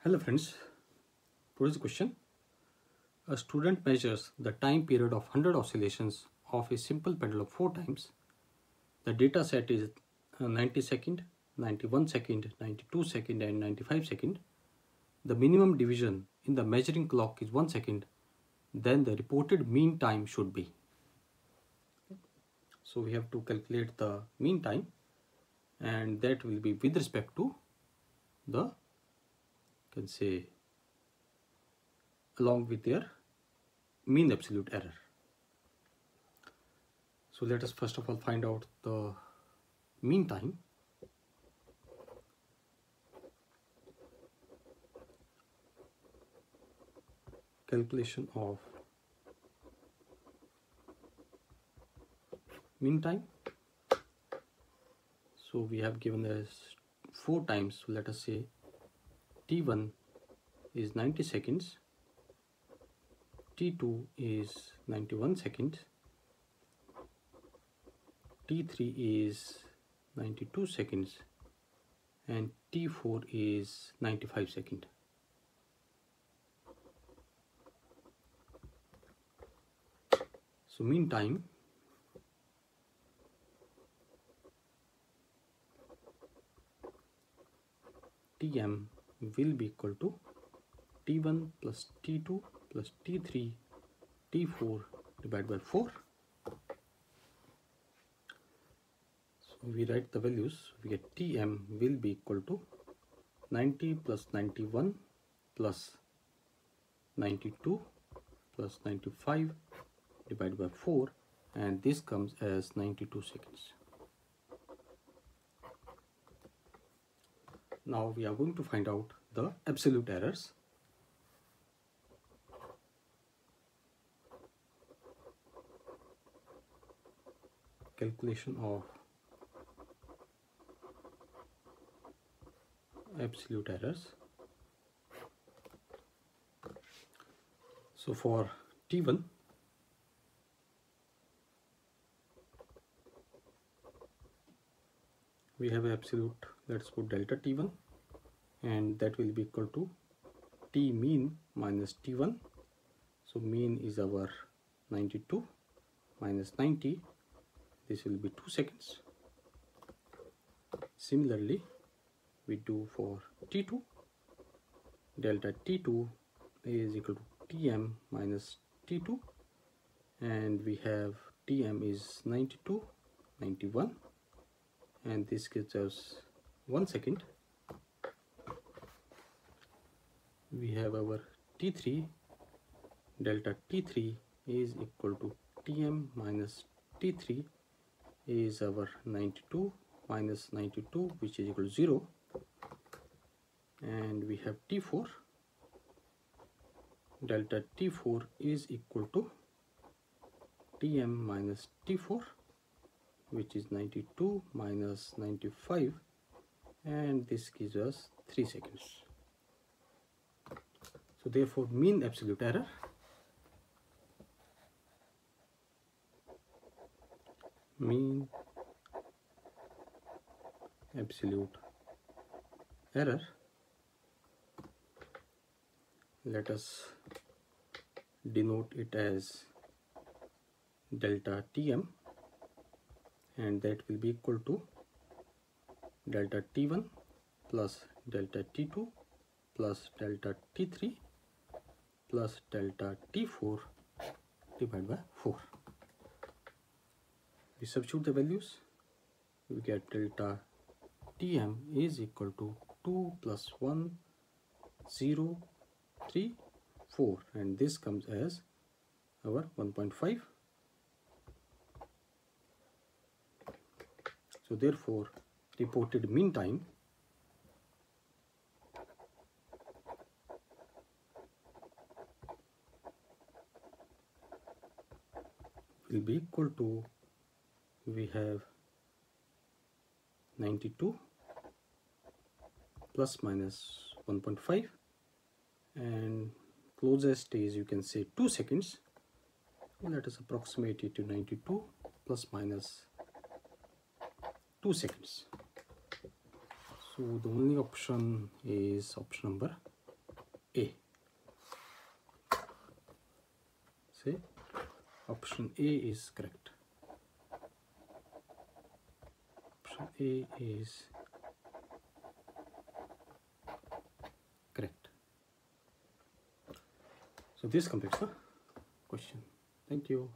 Hello friends, today's question. A student measures the time period of 100 oscillations of a simple pendulum 4 times. The data set is 90 second, 91 second, 92 second and 95 second. The minimum division in the measuring clock is 1 second. Then the reported mean time should be. So we have to calculate the mean time, and that will be with respect to the, can say, along with their mean absolute error. So let us first of all find out the mean time. Calculation of mean time. So we have given as 4 times. So let us say T1 is 90 seconds, T2 is 91 seconds, T3 is 92 seconds and T4 is 95 seconds. So mean time Tm will be equal to T1 plus T2 plus T3 T4 divided by 4. So we write the values. We get Tm will be equal to 90 plus 91 plus 92 plus 95 divided by 4, and this comes as 92 seconds. Now we are going to find out the absolute errors. Calculation of absolute errors. So for T1, we have absolute, let's put delta T1, and that will be equal to T mean minus T1. So mean is our 92 minus 90, this will be 2 seconds. Similarly, we do for T2, delta T2 is equal to Tm minus T2, and we have Tm is 92, 91, and this gives us 1 second. We have our T3, delta T3 is equal to Tm minus T3 is our 92 minus 92, which is equal to 0, and we have T4, delta T4 is equal to Tm minus T4, which is 92 minus 95, and this gives us 3 seconds. So therefore mean absolute error let us denote it as delta Tm, and that will be equal to delta T1 plus delta T2 plus delta T3 plus delta T4 divided by 4. We substitute the values. We get delta Tm is equal to 2 plus 1, 0, 3, 4, and this comes as our 1.5. So therefore reported mean time will be equal to, we have 92 plus minus 1.5, and closest is, you can say, 2 seconds. Let us approximate it to 92 plus minus 2 seconds. So the only option is option number A. Say option A is correct. Option A is correct. So this completes the question. Thank you.